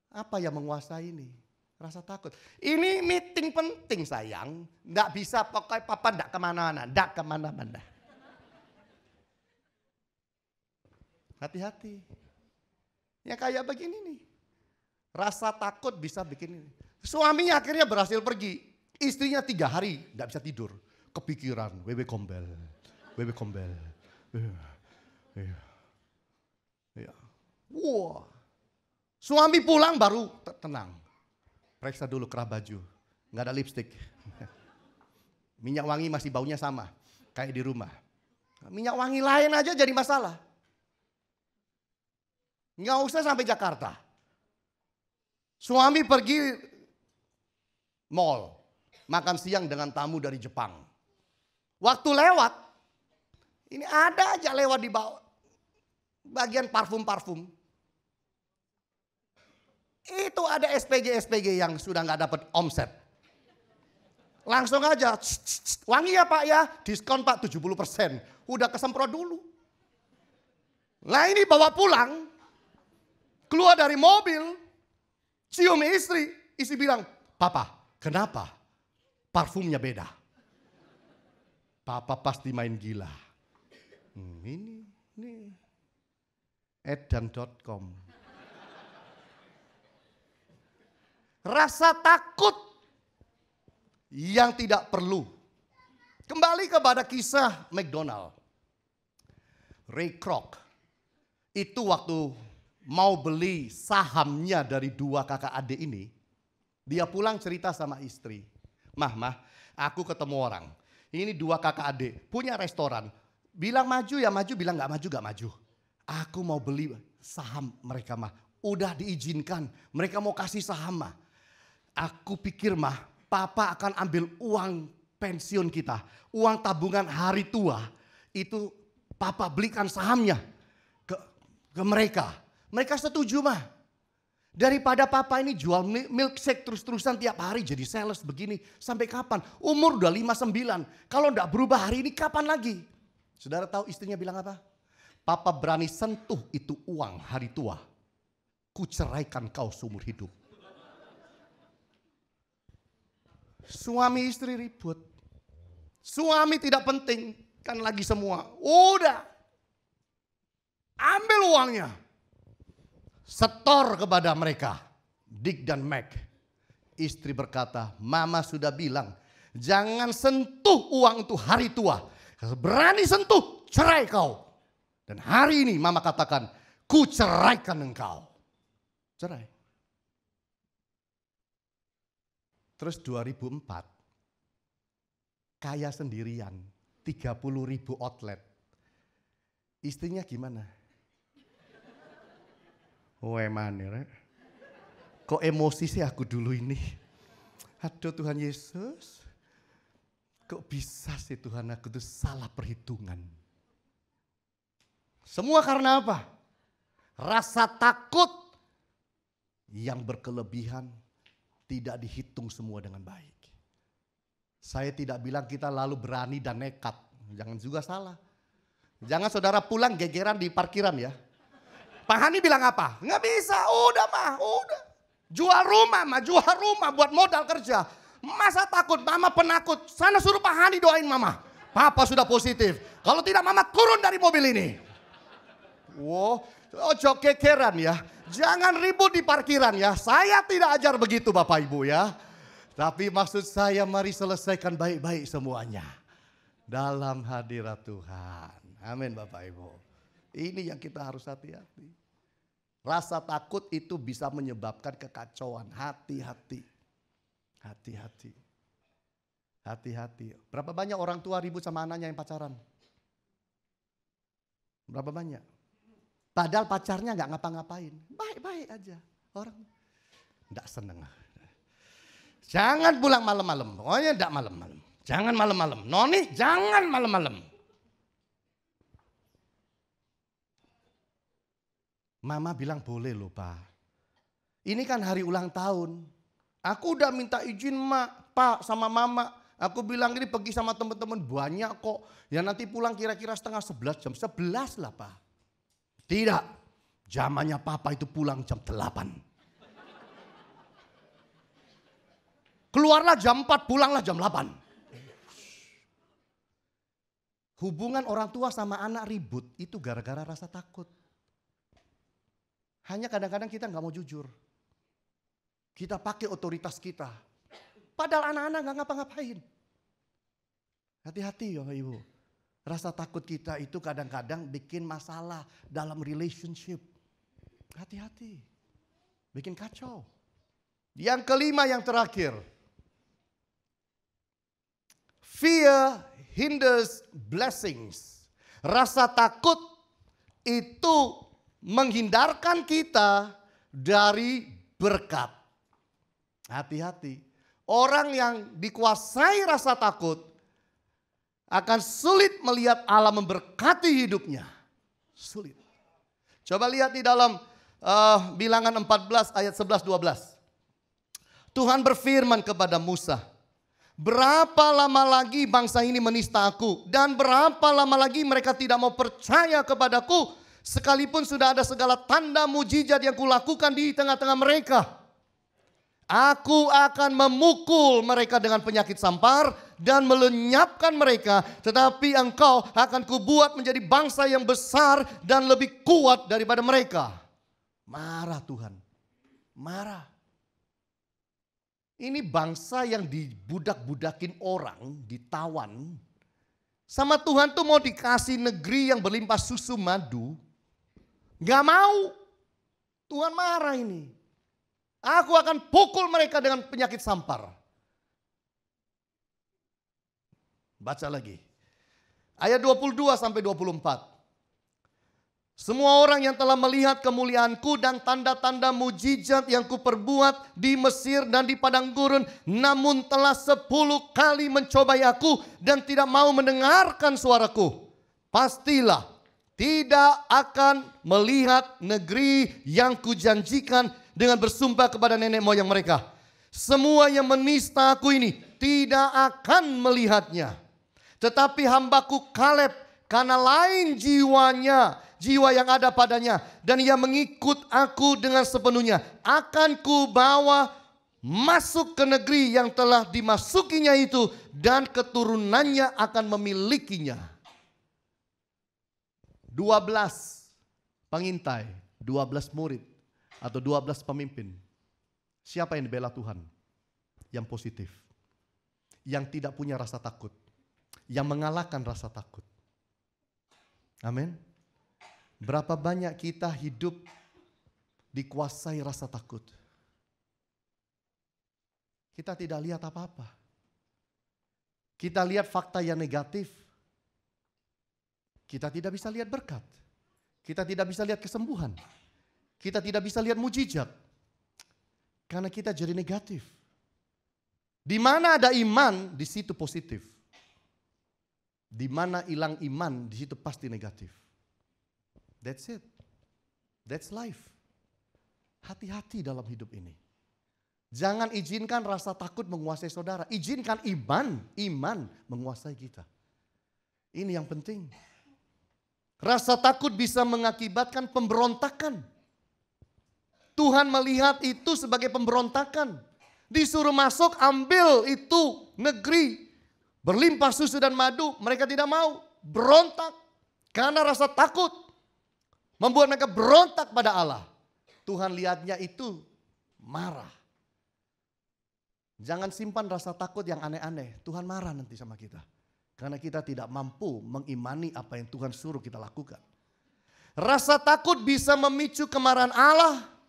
apa yang menguasai ini? Rasa takut. Ini meeting penting sayang. Gak bisa pokoknya papa gak kemana-mana. Gak kemana-mana. Hati-hati. Ya kayak begini nih. Rasa takut bisa bikin ini. Suaminya akhirnya berhasil pergi. Istrinya 3 hari gak bisa tidur. Kepikiran, wewe gombel. Wewe gombel. Iya. Wah. Suami pulang baru tenang. Periksa dulu kerah baju. Gak ada lipstik. Minyak wangi masih baunya sama. Kayak di rumah. Minyak wangi lain aja jadi masalah. Nggak usah sampai Jakarta. Suami pergi mall. Makan siang dengan tamu dari Jepang. Waktu lewat. Ini ada aja lewat di bawah. Bagian parfum-parfum. Itu ada SPG yang sudah nggak dapat omset. Langsung aja. Wangi ya Pak ya. Diskon Pak 70%. Udah kesemprot dulu. Nah ini bawa pulang. Keluar dari mobil, cium istri bilang, Papa, kenapa parfumnya beda? Papa pasti main gila. Ini edan.com. Rasa takut yang tidak perlu. Kembali kepada kisah McDonald. Ray Kroc itu waktu mau beli sahamnya dari 2 kakak adik ini, dia pulang cerita sama istri. Mah, aku ketemu orang. Ini 2 kakak adik, punya restoran. Bilang maju ya maju, bilang gak maju. Aku mau beli saham mereka mah. Udah diizinkan, mereka mau kasih saham mah. Aku pikir mah, papa akan ambil uang pensiun kita. Uang tabungan hari tua, itu papa belikan sahamnya ke mereka. Mereka setuju mah. Daripada papa ini jual milkshake terus-terusan tiap hari jadi sales begini. Sampai kapan? Umur udah 59. Kalau enggak berubah hari ini kapan lagi? Saudara tahu istrinya bilang apa? Papa berani sentuh itu uang hari tua. Kuceraikan kau seumur hidup. Suami istri ribut. Suami tidak penting. Kan lagi semua. Udah. Ambil uangnya. Setor kepada mereka. Dick dan Mac. Istri berkata, Mama sudah bilang, jangan sentuh uang itu hari tua. Berani sentuh, cerai kau. Dan hari ini Mama katakan, ku ceraikan engkau. Cerai. Terus 2004, kaya sendirian, 30.000 outlet. Istrinya gimana? Mana, kok emosi sih aku dulu ini? Aduh Tuhan Yesus, kok bisa sih Tuhan aku tuh salah perhitungan? Semua karena apa? Rasa takut yang berkelebihan, tidak dihitung semua dengan baik. Saya tidak bilang kita lalu berani dan nekat, jangan juga salah. Jangan saudara pulang gegeran di parkiran ya. Pak Hani bilang apa? Nggak bisa, udah mah, udah. Jual rumah buat modal kerja. Masa takut, mama penakut. Sana suruh Pak Hani doain mama. Papa sudah positif. Kalau tidak mama turun dari mobil ini. Wow, ojo kekeran ya. Jangan ribut di parkiran ya. Saya tidak ajar begitu Bapak Ibu ya. Tapi maksud saya mari selesaikan baik-baik semuanya. Dalam hadirat Tuhan. Amin Bapak Ibu. Ini yang kita harus hati-hati. Rasa takut itu bisa menyebabkan kekacauan. Hati-hati. Hati-hati. Hati-hati. Berapa banyak orang tua ribut sama anaknya yang pacaran? Berapa banyak? Padahal pacarnya gak ngapa-ngapain. Baik-baik aja. Orang gak seneng. Jangan pulang malam-malam. Pokoknya gak malam-malam. Jangan malam-malam. Noni, jangan malam-malam. Mama bilang boleh loh Pak. Ini kan hari ulang tahun. Aku udah minta izin Pak sama Mama. Aku bilang ini pergi sama teman-teman banyak kok. Ya nanti pulang kira-kira setengah 11 jam 11 lah Pak. Tidak. Zamannya Papa itu pulang jam 8. Keluarlah jam 4, pulanglah jam 8. Hubungan orang tua sama anak ribut itu gara-gara rasa takut. Hanya kadang-kadang kita nggak mau jujur. Kita pakai otoritas kita. Padahal anak-anak nggak ngapa-ngapain. Hati-hati ya Bapak Ibu. Rasa takut kita itu kadang-kadang bikin masalah dalam relationship. Hati-hati. Bikin kacau. Yang kelima yang terakhir. Fear hinders blessings. Rasa takut itu menghindarkan kita dari berkat. Hati-hati. Orang yang dikuasai rasa takut akan sulit melihat Allah memberkati hidupnya. Sulit. Coba lihat di dalam Bilangan 14 ayat 11-12. Tuhan berfirman kepada Musa, berapa lama lagi bangsa ini menista aku, dan berapa lama lagi mereka tidak mau percaya kepadaku, sekalipun sudah ada segala tanda mujizat yang kulakukan di tengah-tengah mereka. Aku akan memukul mereka dengan penyakit sampar dan melenyapkan mereka, tetapi engkau akan kubuat menjadi bangsa yang besar dan lebih kuat daripada mereka. Marah Tuhan, marah. Ini bangsa yang dibudak-budakin orang, ditawan. Sama Tuhan tuh mau dikasih negeri yang berlimpah susu madu. Gak mau. Tuhan marah ini. Aku akan pukul mereka dengan penyakit sampar. Baca lagi. Ayat 22 sampai 24. Semua orang yang telah melihat kemuliaanku dan tanda-tanda mujizat yang kuperbuat di Mesir dan di padang gurun, namun telah 10 kali mencobai aku dan tidak mau mendengarkan suaraku, pastilah tidak akan melihat negeri yang kujanjikan dengan bersumpah kepada nenek moyang mereka. Semua yang menista aku ini tidak akan melihatnya. Tetapi hambaku Kaleb, karena lain jiwanya, jiwa yang ada padanya, dan ia mengikut aku dengan sepenuhnya, akan kubawa masuk ke negeri yang telah dimasukinya itu, dan keturunannya akan memilikinya. 12 pengintai, 12 murid, atau 12 pemimpin. Siapa yang dibela Tuhan? Yang positif. Yang tidak punya rasa takut. Yang mengalahkan rasa takut. Amin. Berapa banyak kita hidup dikuasai rasa takut. Kita tidak lihat apa-apa. Kita lihat fakta yang negatif. Kita tidak bisa lihat berkat. Kita tidak bisa lihat kesembuhan. Kita tidak bisa lihat mujizat. Karena kita jadi negatif. Di mana ada iman, di situ positif. Di mana hilang iman, di situ pasti negatif. That's it. That's life. Hati-hati dalam hidup ini. Jangan izinkan rasa takut menguasai saudara. Izinkan iman menguasai kita. Ini yang penting. Rasa takut bisa mengakibatkan pemberontakan. Tuhan melihat itu sebagai pemberontakan. Disuruh masuk, ambil itu negeri. Berlimpah susu dan madu, mereka tidak mau. Berontak. Karena rasa takut. Membuat mereka berontak pada Allah. Tuhan lihatnya itu marah. Jangan simpan rasa takut yang aneh-aneh. Tuhan marah nanti sama kita. Karena kita tidak mampu mengimani apa yang Tuhan suruh kita lakukan. Rasa takut bisa memicu kemarahan Allah.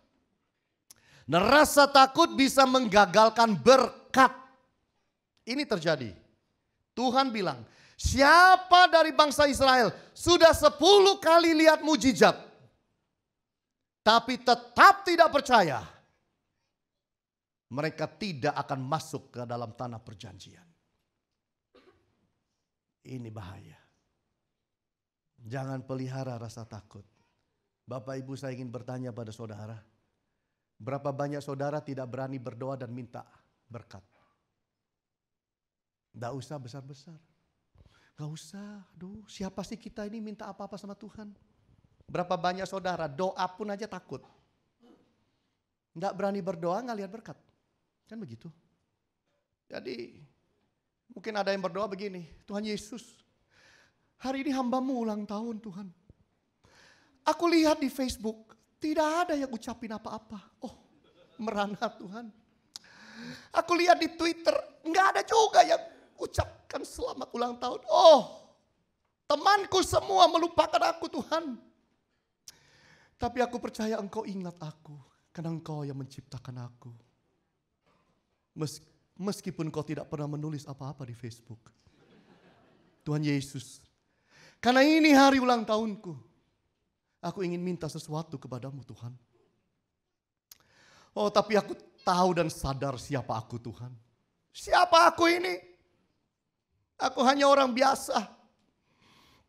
Dan rasa takut bisa menggagalkan berkat. Ini terjadi. Tuhan bilang, siapa dari bangsa Israel sudah 10 kali lihat mujizat, tapi tetap tidak percaya, mereka tidak akan masuk ke dalam tanah perjanjian. Ini bahaya. Jangan pelihara rasa takut. Bapak Ibu, saya ingin bertanya pada saudara. Berapa banyak saudara tidak berani berdoa dan minta berkat? Tidak usah besar-besar. Gak usah, aduh siapa sih kita ini minta apa-apa sama Tuhan. Berapa banyak saudara doa pun aja takut. Tidak berani berdoa, gak lihat berkat. Kan begitu. Jadi mungkin ada yang berdoa begini, Tuhan Yesus, hari ini hambamu ulang tahun Tuhan. Aku lihat di Facebook, tidak ada yang ucapin apa-apa. Oh, merana Tuhan. Aku lihat di Twitter, nggak ada juga yang ucapkan selamat ulang tahun. Oh, temanku semua melupakan aku Tuhan. Tapi aku percaya Engkau ingat aku, karena Engkau yang menciptakan aku. Meskipun Engkau tidak pernah menulis apa-apa di Facebook. Tuhan Yesus, karena ini hari ulang tahunku, aku ingin minta sesuatu kepadamu Tuhan. Oh, tapi aku tahu dan sadar siapa aku Tuhan. Siapa aku ini? Aku hanya orang biasa.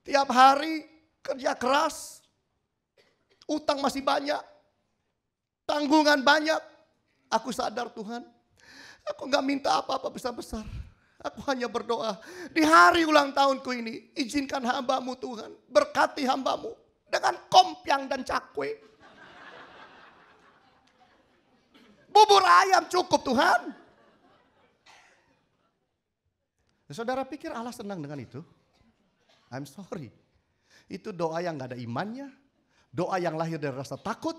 Tiap hari kerja keras. Utang masih banyak. Tanggungan banyak. Aku sadar Tuhan. Aku gak minta apa-apa besar-besar. Aku hanya berdoa. Di hari ulang tahunku ini, izinkan hambamu Tuhan. Berkati hambamu dengan kompyang dan cakwe. Bubur ayam cukup Tuhan. Saudara pikir Allah senang dengan itu? I'm sorry. Itu doa yang gak ada imannya. Doa yang lahir dari rasa takut.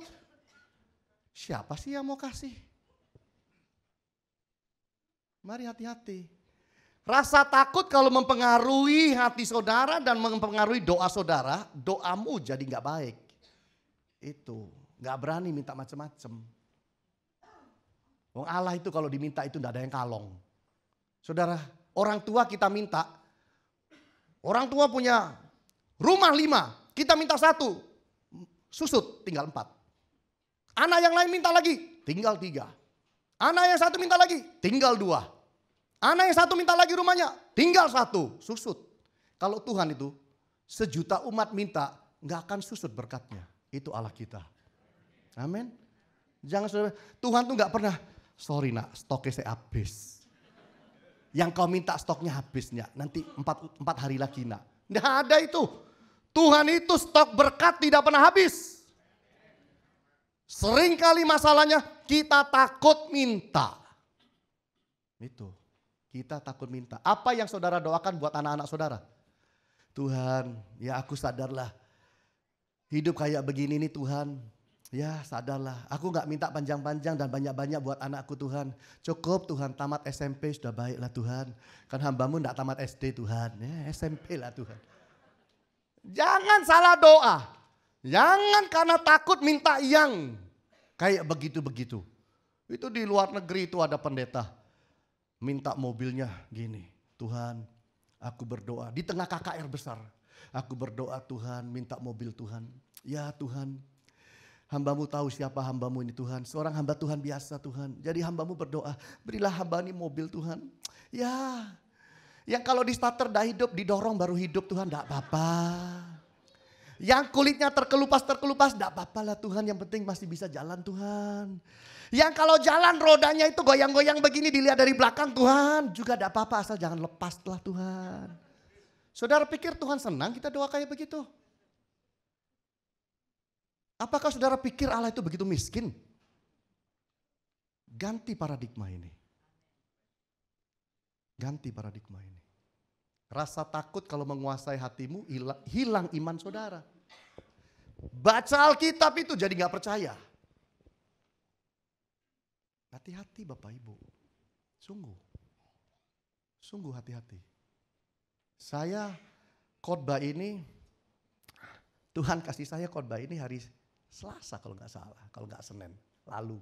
Siapa sih yang mau kasih? Mari hati-hati. Rasa takut kalau mempengaruhi hati saudara dan mempengaruhi doa saudara, doamu jadi gak baik. Itu, gak berani minta macam-macam. Wong Allah itu kalau diminta itu gak ada yang kalong. Saudara, orang tua kita minta, orang tua punya rumah 5, kita minta 1, susut tinggal 4. Anak yang lain minta lagi, tinggal 3. Anak yang 1 minta lagi, tinggal 2. Anak yang 1 minta lagi rumahnya, tinggal 1, susut. Kalau Tuhan itu, 1 juta umat minta, gak akan susut berkatnya. Itu Allah kita. Amin. Jangan saudara, Tuhan tuh gak pernah, sorry nak, stoknya saya habis. Yang kau minta stoknya habisnya, nanti 4 hari lagi nak. Nggak ada itu. Tuhan itu stok berkat tidak pernah habis. Seringkali masalahnya kita takut minta. Itu, kita takut minta. Apa yang saudara doakan buat anak-anak saudara? Tuhan, ya aku sadarlah. Hidup kayak begini nih Tuhan. Ya sadarlah, aku gak minta panjang-panjang dan banyak-banyak buat anakku Tuhan. Cukup Tuhan, tamat SMP sudah baiklah Tuhan. Kan hambamu gak tamat SD Tuhan, ya SMP lah Tuhan. Jangan salah doa. Jangan karena takut minta yang kayak begitu-begitu. Itu di luar negeri itu ada pendeta. Minta mobilnya gini, Tuhan aku berdoa. Di tengah KKR besar, aku berdoa Tuhan minta mobil Tuhan. Ya Tuhan. Hambamu tahu siapa hambamu ini Tuhan. Seorang hamba Tuhan biasa Tuhan. Jadi hambamu berdoa, berilah hamba ini mobil Tuhan. Ya, yang kalau di starter dah hidup, didorong baru hidup Tuhan, enggak apa-apa. Yang kulitnya terkelupas, enggak apa-apa lah Tuhan. Yang penting masih bisa jalan Tuhan. Yang kalau jalan rodanya itu goyang-goyang begini dilihat dari belakang Tuhan. Juga enggak apa-apa asal jangan lepas lah Tuhan. Saudara pikir Tuhan senang kita doa kayak begitu? Apakah saudara pikir Allah itu begitu miskin? Ganti paradigma ini. Ganti paradigma ini. Rasa takut kalau menguasai hatimu, hilang iman saudara. Baca Alkitab itu jadi gak percaya. Hati-hati Bapak Ibu. Sungguh. Sungguh hati-hati. Saya khotbah ini, Tuhan kasih saya khotbah ini hari Selasa kalau nggak salah, kalau nggak Senin lalu.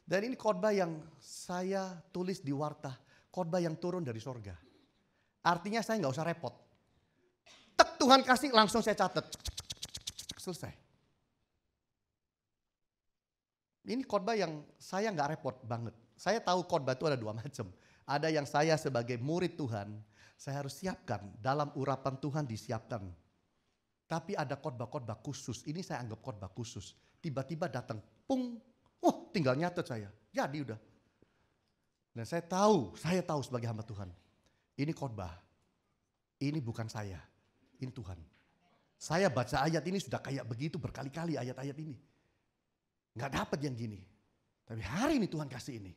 Dan ini khotbah yang saya tulis di warta, khotbah yang turun dari sorga. Artinya saya nggak usah repot. Tek Tuhan kasih langsung saya catat, selesai. Ini khotbah yang saya nggak repot banget. Saya tahu khotbah itu ada 2 macam. Ada yang saya sebagai murid Tuhan, Saya harus siapkan, dalam urapan Tuhan disiapkan. Tapi ada khotbah-khotbah khusus, ini saya anggap khotbah khusus. Tiba-tiba datang, pung, tinggal nyatet saya, jadi udah. Dan saya tahu sebagai hamba Tuhan, ini khotbah, ini bukan saya, ini Tuhan. Saya baca ayat ini sudah kayak begitu berkali-kali ayat-ayat ini. Gak dapat yang gini. Tapi hari ini Tuhan kasih ini.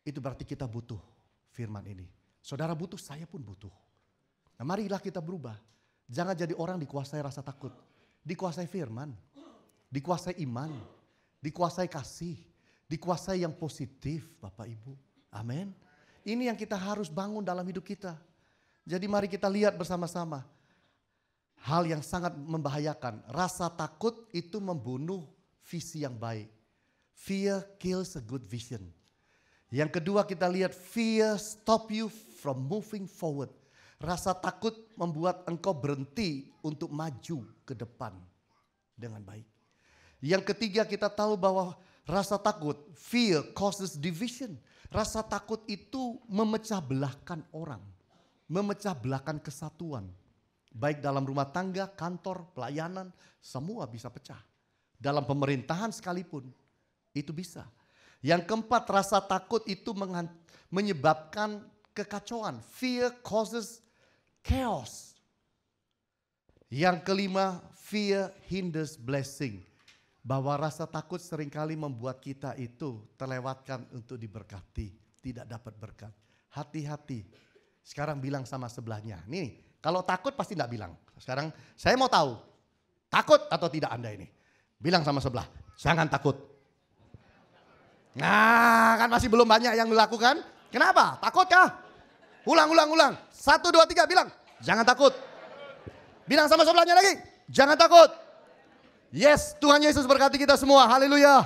Itu berarti kita butuh firman ini. Saudara butuh, saya pun butuh. Nah, marilah kita berubah. Jangan jadi orang dikuasai rasa takut. Dikuasai firman. Dikuasai iman. Dikuasai kasih. Dikuasai yang positif, Bapak Ibu. Amin. Ini yang kita harus bangun dalam hidup kita. Jadi mari kita lihat bersama-sama. Hal yang sangat membahayakan. Rasa takut itu membunuh visi yang baik. Fear kills a good vision. Yang kedua kita lihat, fear stop you from moving forward. Rasa takut membuat engkau berhenti untuk maju ke depan dengan baik. Yang ketiga kita tahu bahwa rasa takut, fear causes division. Rasa takut itu memecah belahkan orang. Memecah belahkan kesatuan. Baik dalam rumah tangga, kantor, pelayanan, semua bisa pecah. Dalam pemerintahan sekalipun, itu bisa. Yang keempat, rasa takut itu menyebabkan kekacauan. Fear causes chaos. Yang kelima, fear hinders blessing. Bahwa rasa takut seringkali membuat kita itu terlewatkan untuk diberkati. Tidak dapat berkat. Hati-hati. Sekarang bilang sama sebelahnya. Nih, kalau takut pasti tidak bilang. Sekarang saya mau tahu. Takut atau tidak Anda ini? Bilang sama sebelah. Jangan takut. Nah, kan masih belum banyak yang melakukan. Kenapa? Takut kah? Ulang. 1, 2, 3 bilang. Jangan takut. Bilang sama sebelahnya lagi. Jangan takut. Yes, Tuhan Yesus berkati kita semua. Haleluya.